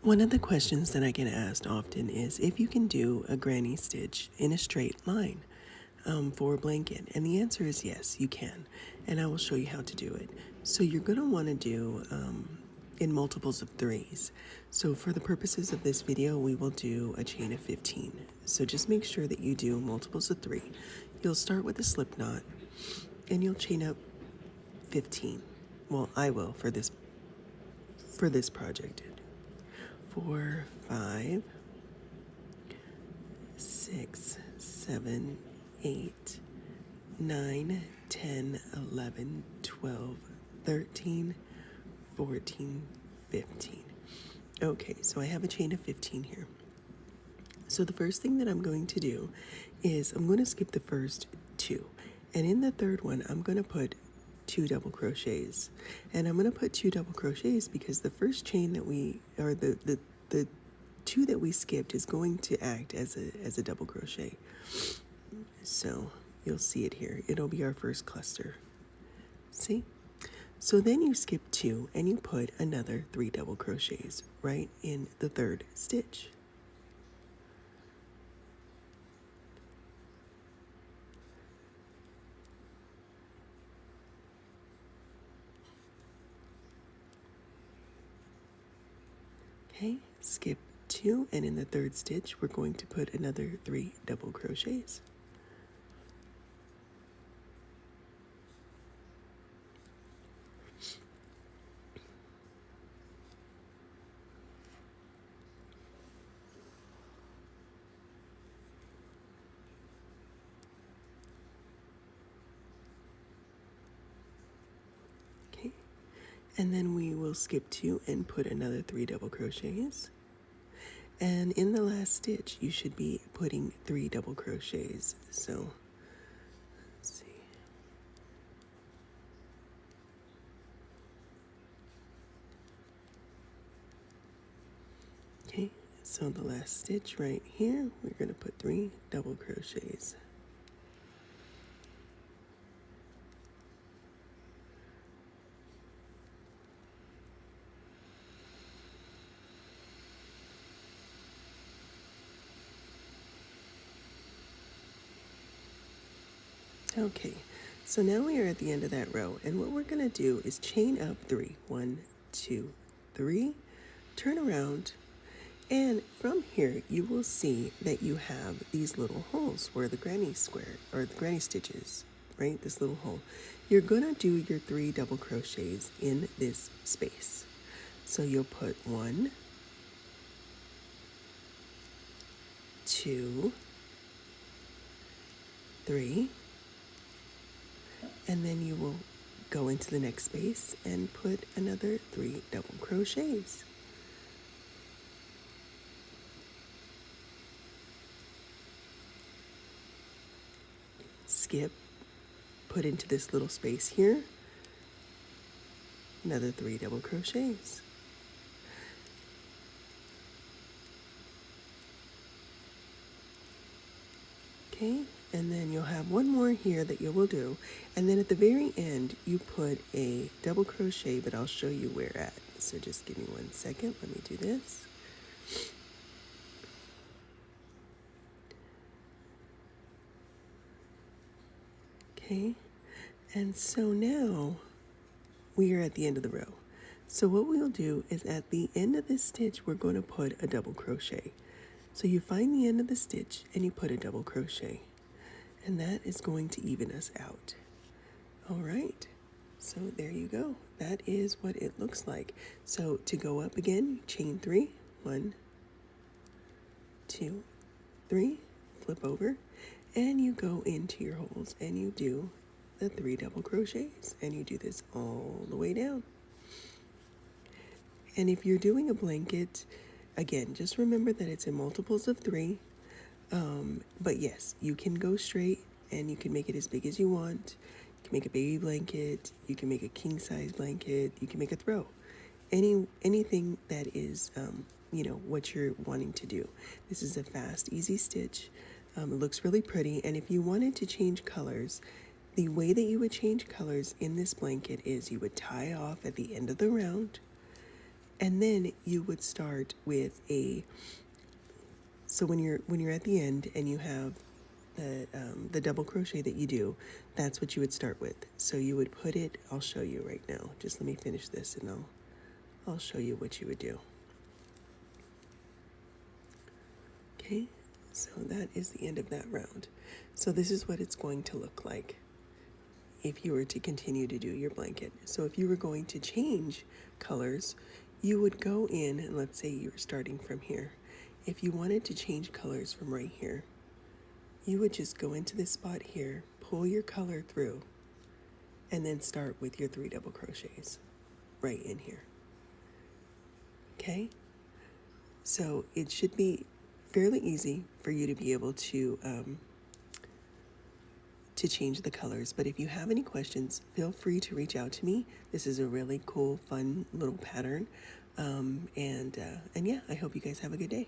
One of the questions that I get asked often is if you can do a granny stitch in a straight line for a blanket. And the answer is yes, you can. And I will show you how to do it. So you're going to want to do in multiples of threes. So for the purposes of this video, we will do a chain of 15. So just make sure that you do multiples of three. You'll start with a slip knot and you'll chain up 15. Well, I will for this project. 4, 5, 6, 7, 8, 9, 10, 11, 12, 13, 14, 15. Okay, so I have a chain of 15 here. So the first thing that I'm going to do is I'm going to skip the first two. And in the third one, I'm going to put 2 double crochets. And I'm going to put 2 double crochets because the first chain that we, or the 2 that we skipped is going to act as a double crochet. So you'll see it here. It'll be our first cluster. See? So then you skip 2 and you put another 3 double crochets right in the third stitch. Okay, skip 2 and in the third stitch we're going to put another 3 double crochets. Okay, and then we will skip 2 and put another 3 double crochets. And in the last stitch, you should be putting 3 double crochets. So, let's see. Okay, so the last stitch right here, we're going to put 3 double crochets. Okay, so now we are at the end of that row, and what we're going to do is chain up 3. 1, 2, 3, turn around, and from here you will see that you have these little holes where the granny square, or the granny stitches, right? This little hole. You're going to do your 3 double crochets in this space. So you'll put 1, 2, 3, and then you will go into the next space and put another 3 double crochets. Skip, put into this little space here, another 3 double crochets. Okay, and then you'll have one more here that you will do, and then at the very end you put a double crochet, but I'll show you where at. So just give me 1 second. Let me do this. Okay, and so now we are at the end of the row. So what we'll do is at the end of this stitch we're going to put a double crochet. So you find the end of the stitch and you put a double crochet, and that is going to even us out. All right, so there you go. That is what it looks like. So to go up again, chain 3, 1, 2, 3, flip over, and you go into your holes and you do the 3 double crochets, and you do this all the way down. And if you're doing a blanket, again, just remember that it's in multiples of 3. But yes, you can go straight and you can make it as big as you want. You can make a baby blanket, you can make a king size blanket, you can make a throw. Anything that is, what you're wanting to do. This is a fast, easy stitch. It looks really pretty. And if you wanted to change colors, the way that you would change colors in this blanket is you would tie off at the end of the round, And then you would start with so when you're at the end and you have the double crochet that you do, that's what you would start with. So you would put it, I'll show you right now. Just let me finish this and I'll show you what you would do. Okay, so that is the end of that round. So this is what it's going to look like if you were to continue to do your blanket. So if you were going to change colors, you would go in, and let's say you were starting from here. If you wanted to change colors from right here, you would just go into this spot here, pull your color through, and then start with your 3 double crochets right in here. Okay? So it should be fairly easy for you to be able to change the colors. But if you have any questions, feel free to reach out to me. This is a really cool, fun little pattern. And yeah, I hope you guys have a good day.